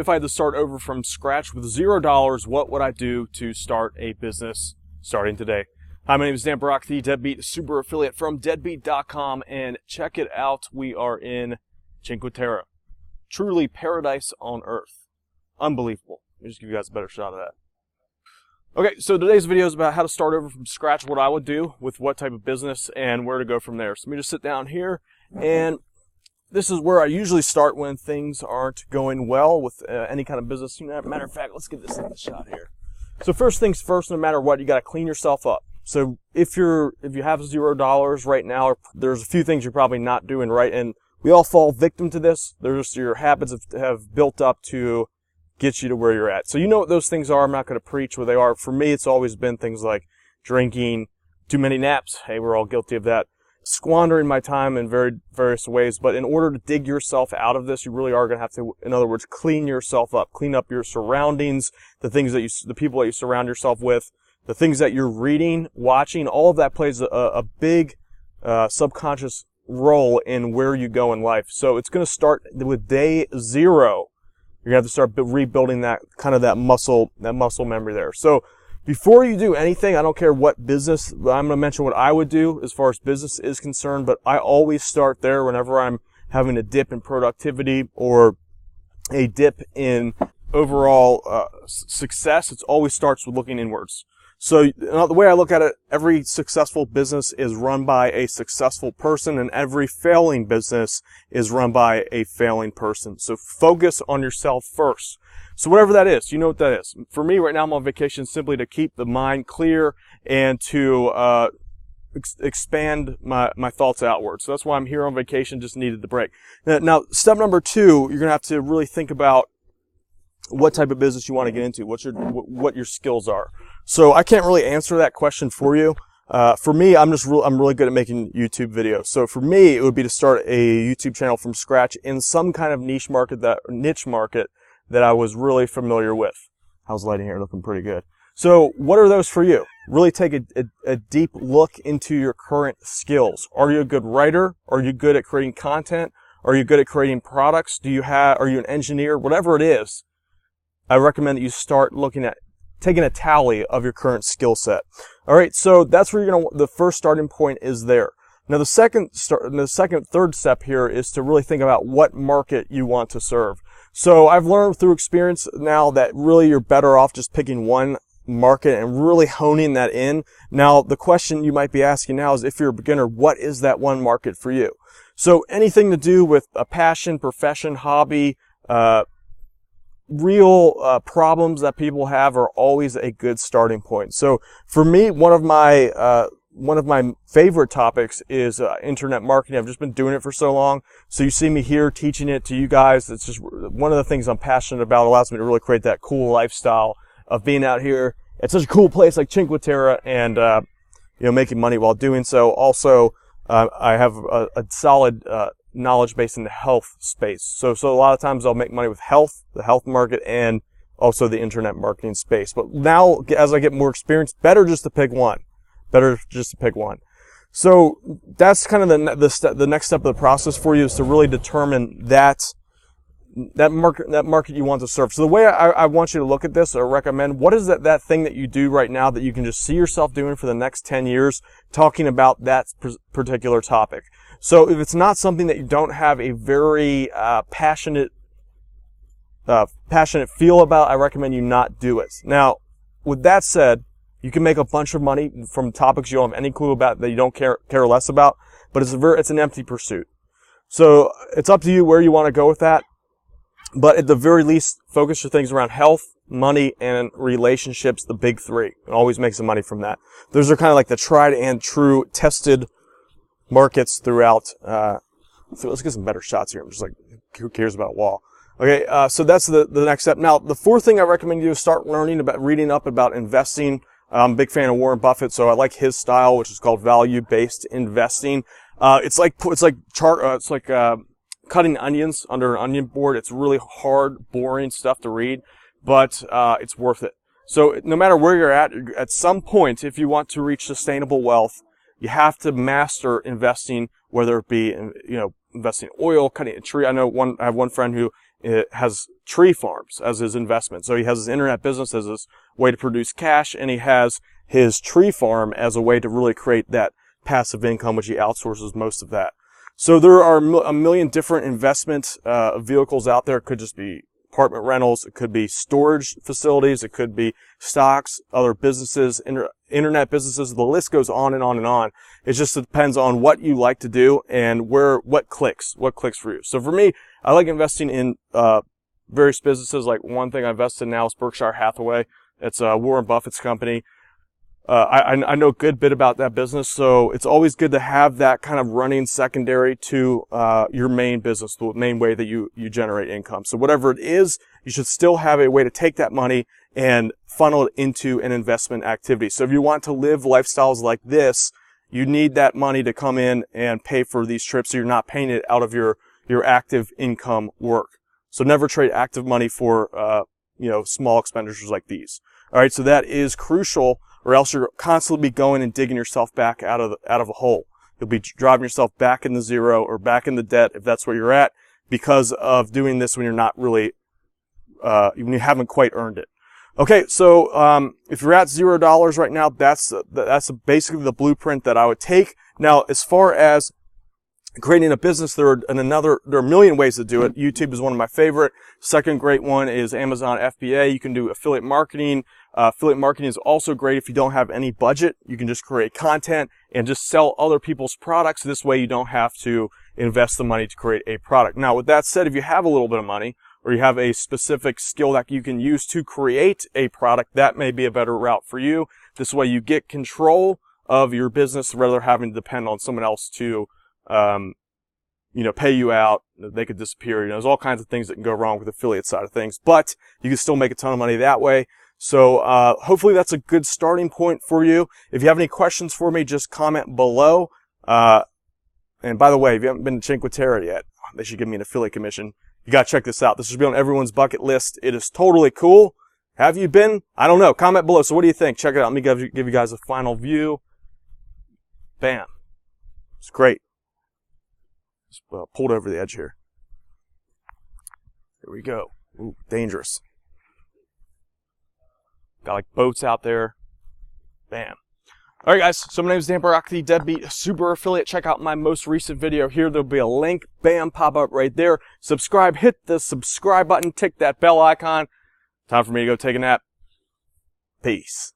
if I had to start over from scratch with $0, what would I do to start a business starting today? Hi, my name is Dan Brock, the Deadbeat Super Affiliate from Deadbeat.com, and check it out. We are in Cinque Terre. Truly paradise on earth. Unbelievable. Let me just give you guys a better shot of that. Okay, so today's video is about how to start over from scratch, what I would do with what type of business and where to go from there. So let me just sit down here, and this is where I usually start when things aren't going well with any kind of business. Matter of fact, let's give this thing a shot here. So first things first, no matter what, you got to clean yourself up. So if you have $0 right now, there's a few things you're probably not doing right, and we all fall victim to this. There's your habits have built up to get you to where you're at. So you know what those things are. I'm not going to preach what they are. For me, it's always been things like drinking, too many naps. Hey, we're all guilty of that. Squandering my time in various ways. But in order to dig yourself out of this, you really are going to have to, in other words, clean yourself up. Clean up your surroundings, the people that you surround yourself with, the things that you're reading, watching. All of that plays a big subconscious role in where you go in life. So it's going to start with day 0. You're going to have to start rebuilding that muscle memory there. So before you do anything, I don't care what business, I'm going to mention what I would do as far as business is concerned, but I always start there whenever I'm having a dip in productivity or a dip in overall success. It always starts with looking inwards. So the way I look at it, every successful business is run by a successful person, and every failing business is run by a failing person. So focus on yourself first. So whatever that is, you know what that is. For me right now, I'm on vacation simply to keep the mind clear and to expand my thoughts outward. So that's why I'm here on vacation, just needed the break. Now, step number 2, you're going to have to really think about what type of business you want to get into, what your skills are. So I can't really answer that question for you. For me, I'm really good at making YouTube videos. So for me, it would be to start a YouTube channel from scratch in some kind of niche market that I was really familiar with. How's lighting here? Looking pretty good. So what are those for you? Really take a deep look into your current skills. Are you a good writer? Are you good at creating content? Are you good at creating products? Are you an engineer? Whatever it is, I recommend that you start looking at taking a tally of your current skill set. All right, so that's where the first starting point is there. Now third step here is to really think about what market you want to serve. So I've learned through experience now that really you're better off just picking one market and really honing that in. Now the question you might be asking now is, if you're a beginner, what is that one market for you? So anything to do with a passion, profession, hobby, real problems that people have are always a good starting point. So for me, one of my favorite topics is internet marketing. I've just been doing it for so long. So you see me here teaching it to you guys. It's just one of the things I'm passionate about. It allows me to really create that cool lifestyle of being out here at such a cool place like Cinque Terre and making money while doing so. Also, I have a solid knowledge base in the health space. So a lot of times I'll make money with health, the health market, and also the internet marketing space. But now, as I get more experience, better just to pick one. So that's kind of the next step of the process for you, is to really determine that market you want to serve. So the way I want you to look at this, or recommend, what is that thing that you do right now that you can just see yourself doing for the next 10 years, talking about that particular topic. So if it's not something that you don't have a very passionate feel about, I recommend you not do it. Now, with that said, you can make a bunch of money from topics you don't have any clue about, that you don't care less about, but it's an empty pursuit. So it's up to you where you want to go with that. But at the very least, focus your things around health, money, and relationships, the big 3. And always make some money from that. Those are kind of like the tried and true, tested markets throughout. So let's get some better shots here. I'm just like, who cares about a wall? Okay, so that's the next step. Now, the 4th thing I recommend you do is start reading up about investing. I'm a big fan of Warren Buffett, so I like his style, which is called value-based investing. It's like cutting onions under an onion board. It's really hard, boring stuff to read, but it's worth it. So no matter where you're at some point, if you want to reach sustainable wealth, you have to master investing, whether it be investing in oil, cutting a tree. I have one friend who has tree farms as his investment. So he has his internet business as his way to produce cash, and he has his tree farm as a way to really create that passive income, which he outsources most of that. So there are a million different investment vehicles out there. It could just be apartment rentals. It could be storage facilities. It could be stocks, other businesses, internet businesses. The list goes on and on and on. It just depends on what you like to do and what clicks for you. So for me, I like investing in various businesses. Like one thing I invest in now is Berkshire Hathaway. It's Warren Buffett's company. I know a good bit about that business, so it's always good to have that kind of running secondary to your main business, the main way that you generate income. So whatever it is, you should still have a way to take that money and funnel it into an investment activity. So if you want to live lifestyles like this, you need that money to come in and pay for these trips, so you're not paying it out of your active income work. So never trade active money for small expenditures like these. All right, so that is crucial, or else you're constantly going and digging yourself back out of a hole. You'll be driving yourself back into zero or back into debt if that's where you're at, because of doing this when you're not really, when you haven't quite earned it. Okay, so if you're at $0 right now, that's basically the blueprint that I would take. Now, as far as creating a business, there are a million ways to do it. YouTube is one of my favorite. Second great one is Amazon FBA. You can do affiliate marketing. Affiliate marketing is also great if you don't have any budget. You can just create content and just sell other people's products. This way you don't have to invest the money to create a product. Now, with that said, if you have a little bit of money or you have a specific skill that you can use to create a product, that may be a better route for you. This way you get control of your business rather than having to depend on someone else to pay you out. They could disappear. There's all kinds of things that can go wrong with the affiliate side of things, but you can still make a ton of money that way. So hopefully that's a good starting point for you. If you have any questions for me, just comment below. And by the way, if you haven't been to Cinque Terre yet, they should give me an affiliate commission. You got to check this out. This should be on everyone's bucket list. It is totally cool. Have you been? I don't know. Comment below. So what do you think? Check it out. Let me give you guys a final view. Bam. It's great. Just pulled over the edge here. Here we go. Ooh, dangerous. Got like boats out there. Bam. All right, guys. So my name is Dan Barak, the Deadbeat Super Affiliate. Check out my most recent video here. There'll be a link. Bam, pop up right there. Subscribe. Hit the subscribe button. Tick that bell icon. Time for me to go take a nap. Peace.